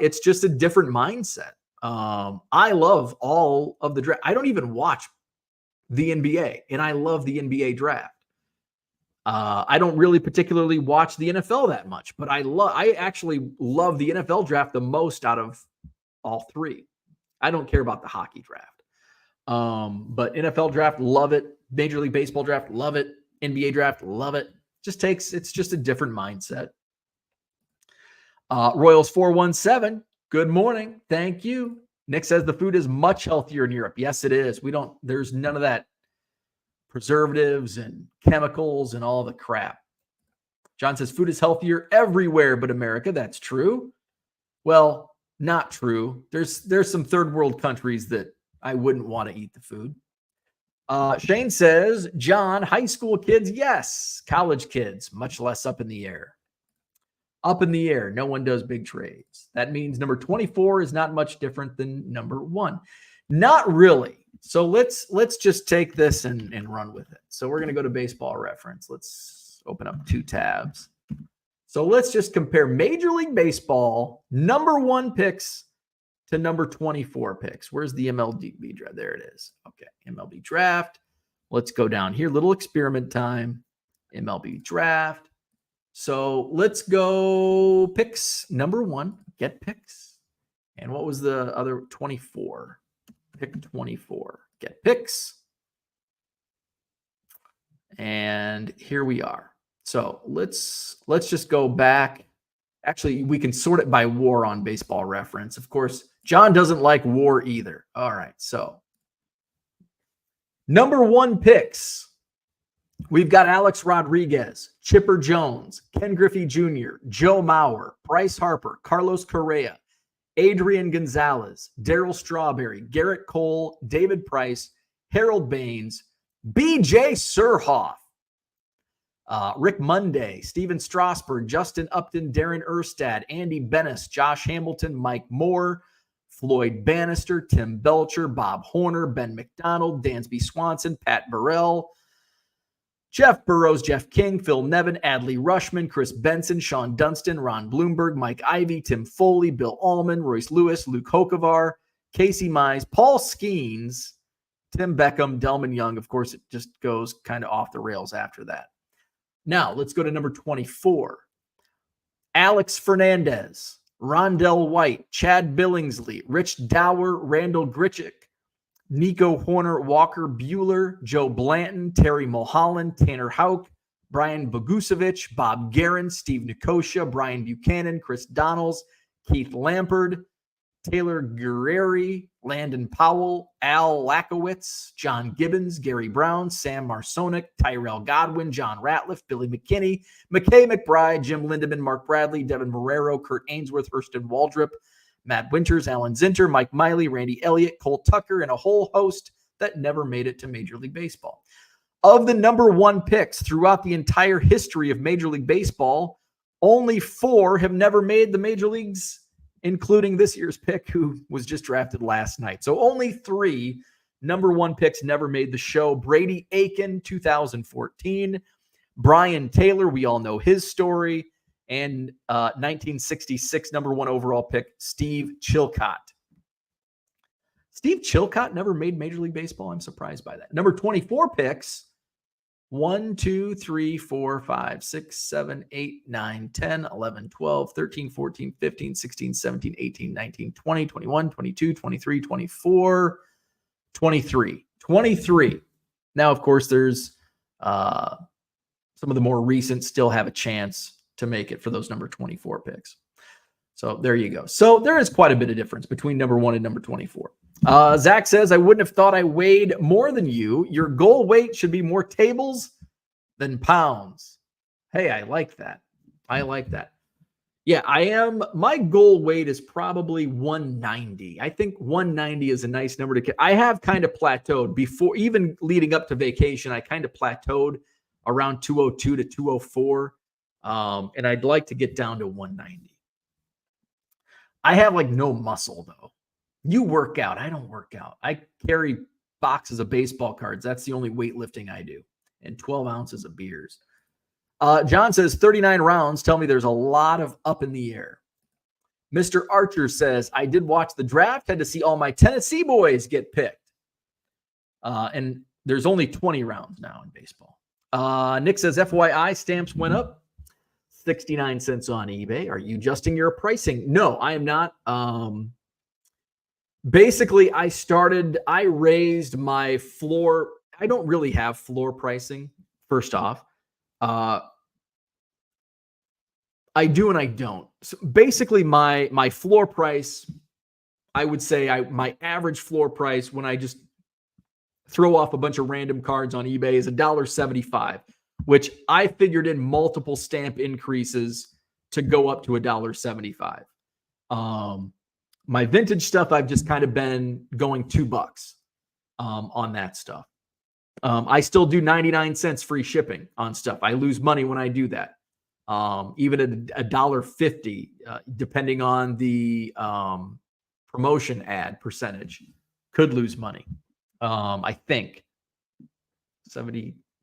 It's just a different mindset. I love all of the draft. I don't even watch the NBA, and I love the NBA draft. I don't really particularly watch the NFL that much, but I actually love the NFL draft the most out of all three. I don't care about the hockey draft. But NFL draft, love it. Major League Baseball draft, love it. NBA draft, love it. It's just a different mindset. Royals 417, good morning. Thank you. Nick says the food is much healthier in Europe. Yes, it is. There's none of that preservatives and chemicals and all the crap. John says food is healthier everywhere but America. That's true. Well, not true. There's some third world countries that I wouldn't want to eat the food. Shane says, John, high school kids, yes. College kids, much less up in the air. Up in the air. No one does big trades. That means number 24 is not much different than number 1. Not really. So let's just take this and run with it. So we're going to go to Baseball Reference. Let's open up 2 tabs. So let's just compare Major League Baseball number 1 picks to number 24 picks. Where's the MLB draft? There it is. Okay, MLB draft. Let's go down here. Little experiment time. MLB draft. So let's go picks number 1. Get picks. And what was the other 24? Pick 24. Get picks. And here we are. So let's just go back. Actually, we can sort it by WAR on Baseball Reference. Of course, John doesn't like WAR either. All right, so number 1 picks. We've got Alex Rodriguez, Chipper Jones, Ken Griffey Jr., Joe Mauer, Bryce Harper, Carlos Correa, Adrian Gonzalez, Darryl Strawberry, Garrett Cole, David Price, Harold Baines, BJ Surhoff, Rick Monday, Steven Strasburg, Justin Upton, Darren Erstad, Andy Bennis, Josh Hamilton, Mike Moore, Floyd Bannister, Tim Belcher, Bob Horner, Ben McDonald, Dansby Swanson, Pat Burrell, Jeff Burrows, Jeff King, Phil Nevin, Adley Rushman, Chris Benson, Sean Dunston, Ron Bloomberg, Mike Ivey, Tim Foley, Bill Allman, Royce Lewis, Luke Hokovar, Casey Mize, Paul Skeens, Tim Beckham, Delman Young. Of course, it just goes kind of off the rails after that. Now, let's go to number 24. Alex Fernandez, Rondell White, Chad Billingsley, Rich Dower, Randall Gritchick, Nico Horner, Walker Bueller, Joe Blanton, Terry Mulholland, Tanner Houck, Brian Bogusevich, Bob Guerin, Steve Nicosia, Brian Buchanan, Chris Donnells, Keith Lampard, Taylor Guerreri, Landon Powell, Al Lakowitz, John Gibbons, Gary Brown, Sam Marsonic, Tyrell Godwin, John Ratliff, Billy McKinney, McKay McBride, Jim Lindemann, Mark Bradley, Devin Marrero, Kurt Ainsworth, Hurston Waldrop, Matt Winters, Alan Zinter, Mike Miley, Randy Elliott, Cole Tucker, and a whole host that never made it to Major League Baseball. Of the number 1 picks throughout the entire history of Major League Baseball, only 4 have never made the major leagues, including this year's pick, who was just drafted last night. So only 3 number 1 picks never made the show. Brady Aiken, 2014. Brian Taylor, we all know his story. And 1966 number 1 overall pick, Steve Chilcott. Steve Chilcott never made Major League Baseball. I'm surprised by that. Number 24 picks, 1, 2, 3, 4, 5, 6, 7, 8, 9, 10, 11, 12, 13, 14, 15, 16, 17, 18, 19, 20, 21, 22, 23, 24, 23. 23. Now, of course, there's some of the more recent still have a chance to make it for those number 24 picks. So there you go. So there is quite a bit of difference between number 1 and number 24. Zach says, I wouldn't have thought I weighed more than you. Your goal weight should be more tables than pounds. Hey, I like that. I like that. Yeah, I am. My goal weight is probably 190. I think 190 is a nice number to get. I have kind of plateaued before, even leading up to vacation. I kind of plateaued around 202 to 204. And I'd like to get down to 190. I have like no muscle though. You work out. I don't work out. I carry boxes of baseball cards. That's the only weightlifting I do. And 12 ounces of beers. John says 39 rounds. Tell me there's a lot of up in the air. Mr. Archer says, I did watch the draft. Had to see all my Tennessee boys get picked. And there's only 20 rounds now in baseball. Nick says, FYI, stamps went up 69 cents on eBay. Are you adjusting your pricing? No, I am not. Basically, I raised my floor. I don't really have floor pricing, first off. I do and I don't. So basically, my floor price, I would say my average floor price when I just throw off a bunch of random cards on eBay is $1.75, which I figured in multiple stamp increases to go up to $1.75. My vintage stuff, I've just kind of been going $2 on that stuff. I still do 99 cents free shipping on stuff. I lose money when I do that. Even at $1.50, depending on the promotion ad percentage, could lose money. I think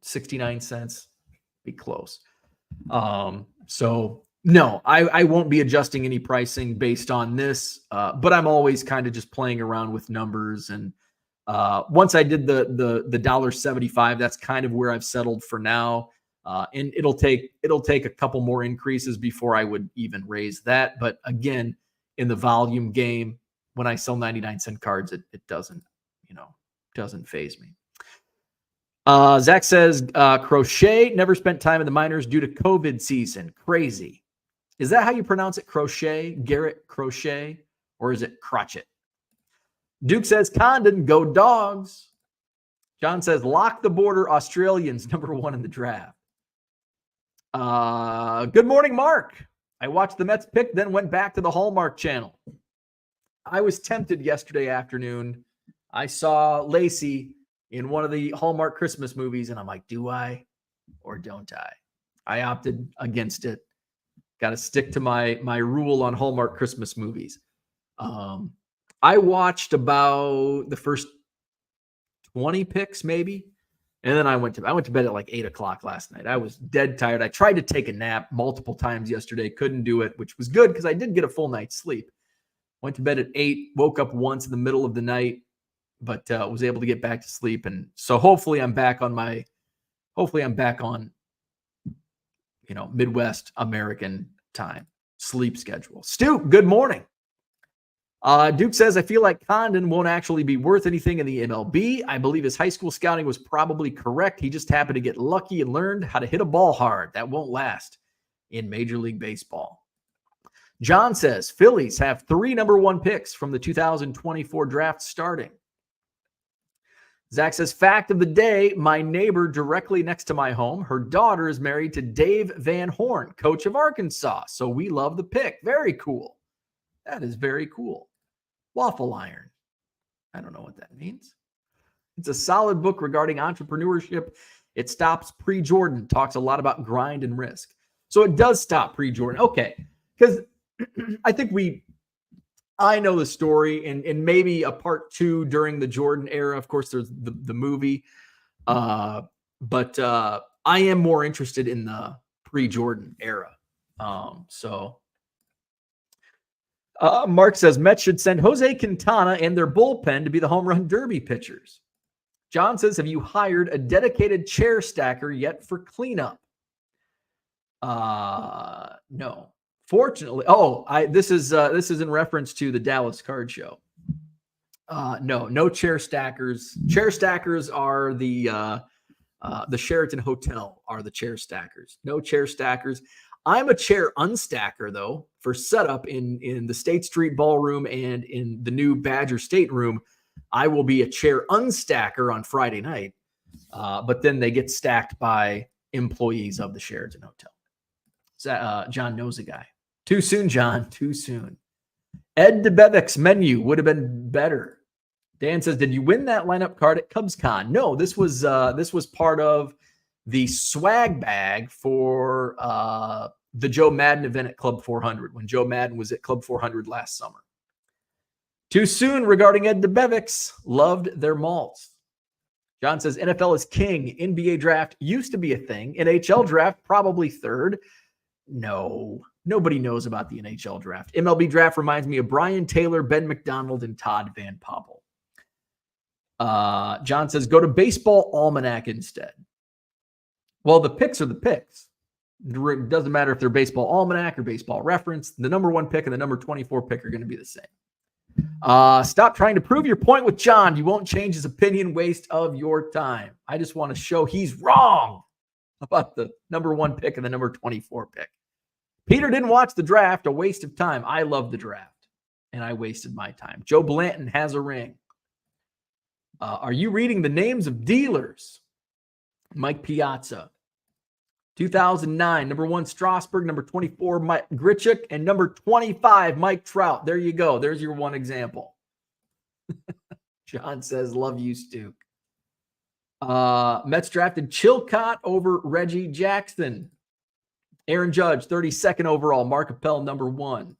69 cents, be close. So no, I won't be adjusting any pricing based on this, but I'm always kind of just playing around with numbers. And once I did the $1.75, that's kind of where I've settled for now. And it'll take a couple more increases before I would even raise that. But again, in the volume game, when I sell 99-cent cards, it doesn't faze me. Zach says, Crochet never spent time in the minors due to COVID season. Crazy. Is that how you pronounce it? Crochet? Garrett Crochet? Or is it Crotchet? Duke says, Condon, go Dogs. John says, lock the border, Australians, number 1 in the draft. Good morning, Mark. I watched the Mets pick, then went back to the Hallmark channel. I was tempted yesterday afternoon. I saw Lacey in one of the Hallmark Christmas movies, and I'm like, do I or don't I? I opted against it. Got to stick to my rule on Hallmark Christmas movies. I watched about the first 20 picks, maybe. And then I went to bed at like 8 o'clock last night. I was dead tired. I tried to take a nap multiple times yesterday. Couldn't do it, which was good because I did get a full night's sleep. Went to bed at 8, woke up once in the middle of the night, but was able to get back to sleep. And so hopefully I'm back on Midwest American time. sleep schedule. Stu, good morning. Duke says, I feel like Condon won't actually be worth anything in the MLB. I believe his high school scouting was probably correct. He just happened to get lucky and learned how to hit a ball hard. That won't last in Major League Baseball. John says, Phillies have 3 number 1 picks from the 2024 draft starting. Zach says, fact of the day, my neighbor directly next to my home, her daughter is married to Dave Van Horn, coach of Arkansas. So we love the pick. Very cool. That is very cool. Waffle iron. I don't know what that means. It's a solid book regarding entrepreneurship. It stops pre-Jordan, talks a lot about grind and risk. So it does stop pre-Jordan. Okay. Because I think I know the story and maybe a part 2 during the Jordan era. Of course, there's the movie. But I am more interested in the pre-Jordan era. Mark says Mets should send Jose Quintana and their bullpen to be the home run derby pitchers. John says, have you hired a dedicated chair stacker yet for cleanup? No. Fortunately, this is in reference to the Dallas Card Show. No chair stackers. Chair stackers are the Sheraton Hotel are the chair stackers. No chair stackers. I'm a chair unstacker, though, for setup in the State Street Ballroom and in the new Badger State Room. I will be a chair unstacker on Friday night, but then they get stacked by employees of the Sheraton Hotel. John knows a guy. Too soon, John. Too soon. Ed DeBevic's menu would have been better. Dan says, did you win that lineup card at CubsCon? No, this was part of the swag bag for the Joe Madden event at Club 400 when Joe Madden was at Club 400 last summer. Too soon regarding Ed DeBevic's. Loved their malts. John says NFL is king. NBA draft used to be a thing. NHL draft probably third. No, nobody knows about the NHL draft. MLB draft reminds me of Brian Taylor, Ben McDonald, and Todd Van Poppel. John says go to Baseball Almanac instead. Well, the picks are the picks. It doesn't matter if they're Baseball Almanac or Baseball Reference. The number 1 pick and the number 24 pick are going to be the same. Stop trying to prove your point with John. You won't change his opinion. Waste of your time. I just want to show he's wrong about the number 1 pick and the number 24 pick. Peter didn't watch the draft. A waste of time. I love the draft, and I wasted my time. Joe Blanton has a ring. Are you reading the names of dealers? Mike Piazza. 2009, number 1, Strasburg, number 24, Mike Grichuk, and number 25, Mike Trout. There you go. There's your one example. John says, love you, Stu. Mets drafted Chilcott over Reggie Jackson. Aaron Judge, 32nd overall. Mark Appel, number 1.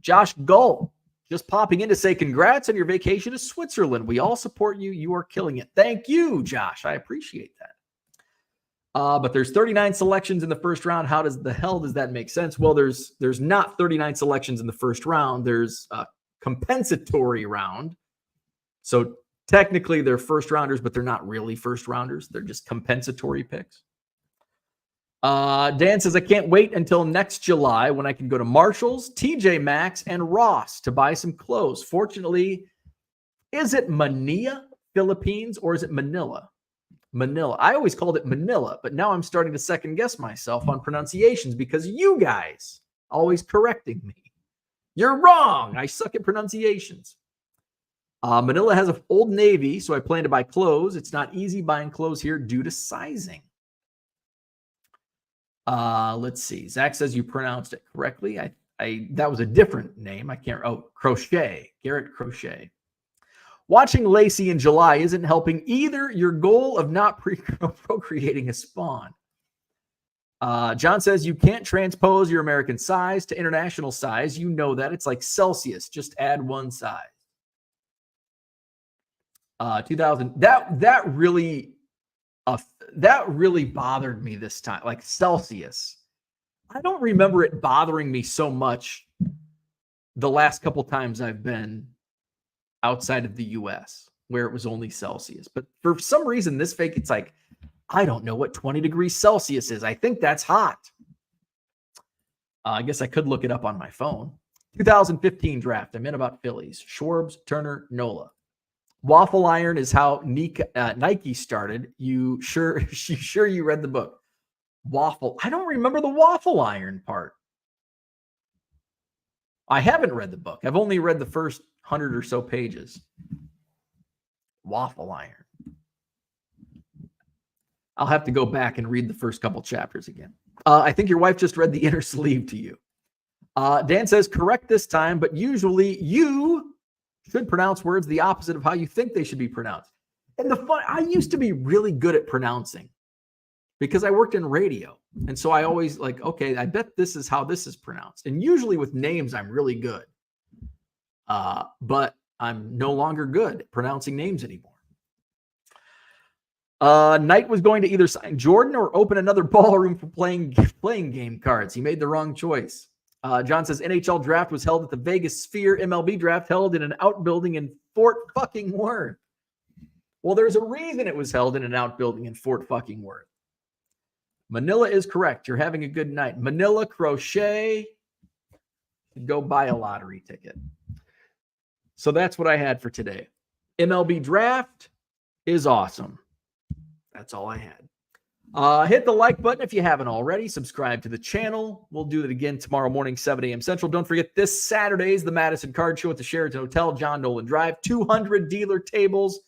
Josh Gull, just popping in to say congrats on your vacation to Switzerland. We all support you. You are killing it. Thank you, Josh. I appreciate that. But there's 39 selections in the first round. How does the hell does that make sense? Well, there's not 39 selections in the first round. There's a compensatory round. So technically they're first rounders, but they're not really first rounders. They're just compensatory picks. Dan says, I can't wait until next July when I can go to Marshall's, TJ Maxx, and Ross to buy some clothes. Fortunately, is it Manila, Philippines, or is it Manila? Manila. I always called it Manila, but now I'm starting to second guess myself on pronunciations because you guys always correcting me. You're wrong. I suck at pronunciations. Manila has an Old Navy, so I plan to buy clothes. It's not easy buying clothes here due to sizing. Let's see. Zach says you pronounced it correctly. That was a different name. I can't. Oh, Crochet. Garrett Crochet. Watching Lacey in July isn't helping either your goal of not procreating a spawn. John says you can't transpose your American size to international size. You know that. It's like Celsius. Just add 1 size. 2000. That really bothered me this time. Like Celsius. I don't remember it bothering me so much the last couple times I've been outside of the US where it was only Celsius. But for some reason, this fake, it's like, I don't know what 20 degrees Celsius is. I think that's hot. I guess I could look it up on my phone. 2015 draft. I'm in about Phillies. Schwartz, Turner, Nola. Waffle iron is how Nike started. You sure you read the book? Waffle. I don't remember the waffle iron part. I haven't read the book. I've only read the first 100 or so pages. Waffle iron. I'll have to go back and read the first couple chapters again. I think your wife just read the inner sleeve to you. Dan says, correct this time, but usually you should pronounce words the opposite of how you think they should be pronounced. And I used to be really good at pronouncing because I worked in radio. And so I always like, okay, I bet this is how this is pronounced. And usually with names, I'm really good. But I'm no longer good at pronouncing names anymore. Knight was going to either sign Jordan or open another ballroom for playing game cards. He made the wrong choice. John says NHL draft was held at the Vegas Sphere. MLB draft held in an outbuilding in Fort fucking Worth. Well, there's a reason it was held in an outbuilding in Fort fucking Worth. Manila is correct. You're having a good night. Manila Crochet. Go buy a lottery ticket. So that's what I had for today. MLB draft is awesome. That's all I had. Hit the like button if you haven't already. Subscribe to the channel. We'll do it again tomorrow morning, 7 a.m. Central. Don't forget, this Saturday is the Madison Card Show at the Sheraton Hotel, John Nolen Drive. 200 dealer tables,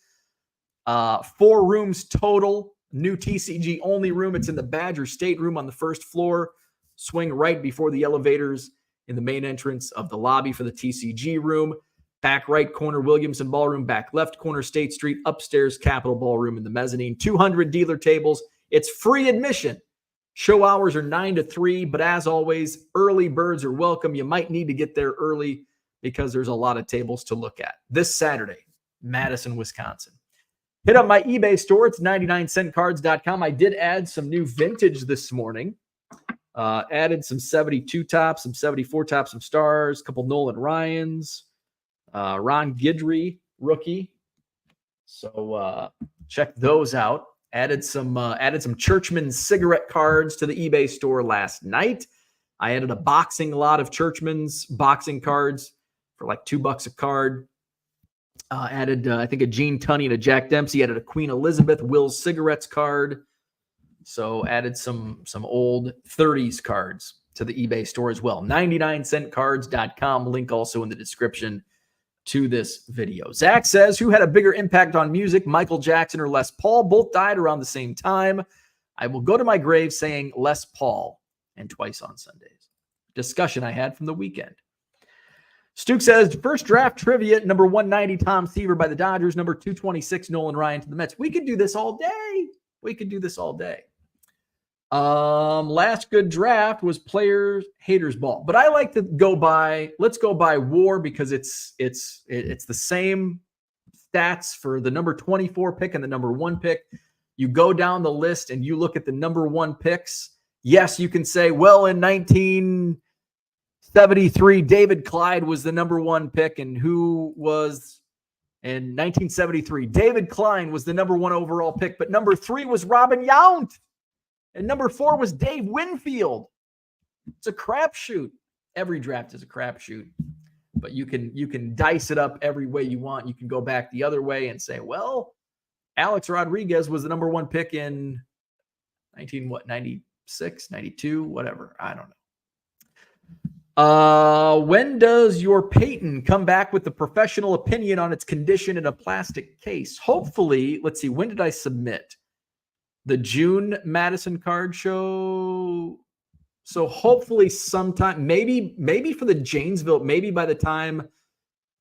4 rooms total. New TCG-only room. It's in the Badger State Room on the first floor. Swing right before the elevators in the main entrance of the lobby for the TCG room. Back right corner, Williamson Ballroom. Back left corner, State Street. Upstairs, Capitol Ballroom in the mezzanine. 200 dealer tables. It's free admission. Show hours are 9 to 3, but as always, early birds are welcome. You might need to get there early because there's a lot of tables to look at. This Saturday, Madison, Wisconsin. Hit up my eBay store. It's 99centcards.com. I did add some new vintage this morning. Added some 72 tops, some 74 tops, some stars, a couple Nolan Ryans, Ron Guidry, rookie. So check those out. Added some Churchman cigarette cards to the eBay store last night. I added a boxing lot of Churchman's boxing cards for like $2 a card. Added, I think, a Gene Tunney and a Jack Dempsey. Added a Queen Elizabeth Will's Cigarettes card. So added some old 30s cards to the eBay store as well. 99centcards.com. Link also in the description to this video. Zach says, who had a bigger impact on music, Michael Jackson or Les Paul? Both died around the same time. I will go to my grave saying Les Paul and twice on Sundays. Discussion I had from the weekend. Stuke says, first draft trivia, number 190, Tom Seaver by the Dodgers, number 226, Nolan Ryan to the Mets. We could do this all day. Last good draft was players haters ball. But I like to let's go by WAR because it's the same stats for the number 24 pick and the number 1 pick. You go down the list and you look at the number 1 picks. Yes, you can say, well, in 1973, David Clyde was the number 1 pick, and who was in 1973? David Klein was the number 1 overall pick, but number 3 was Robin Yount, and number 4 was Dave Winfield. It's a crapshoot. Every draft is a crapshoot, but you can dice it up every way you want. You can go back the other way and say, well, Alex Rodriguez was the number 1 pick in 96, 92, whatever. I don't know. When does your Peyton come back with the professional opinion on its condition in a plastic case? Hopefully, let's see, when did I submit? The June Madison Card Show. So hopefully sometime, maybe for the Janesville, maybe by the time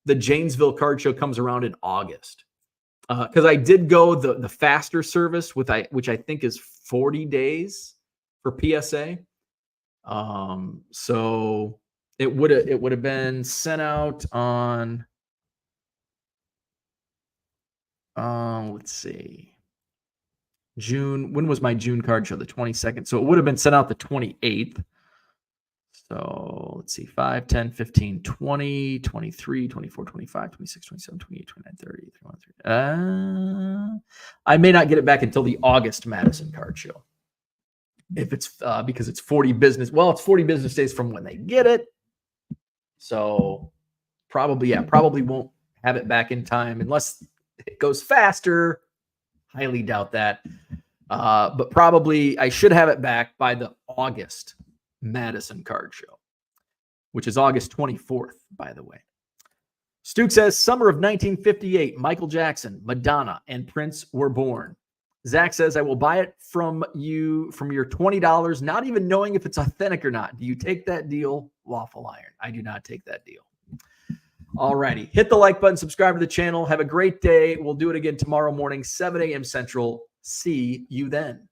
the Janesville Card Show comes around in August. Because I did go the faster service, which I think is 40 days for PSA. So it would have been sent out on let's see, June. When was my June card show? The 22nd. So it would have been sent out the 28th. So let's see, 5, 10, 15, 20, 23, 24, 25, 26, 27, 28, 29, 30, 31, 30. I may not get it back until the August Madison Card Show. if it's because it's 40 business. Well, it's 40 business days from when they get it. So probably won't have it back in time unless it goes faster. Highly doubt that. But probably I should have it back by the August Madison Card Show, which is August 24th, by the way. Stuke says, summer of 1958, Michael Jackson, Madonna, and Prince were born. Zach says, I will buy it from you from your $20, not even knowing if it's authentic or not. Do you take that deal? Waffle Iron. I do not take that deal. All righty. Hit the like button, subscribe to the channel. Have a great day. We'll do it again tomorrow morning, 7 a.m. Central. See you then.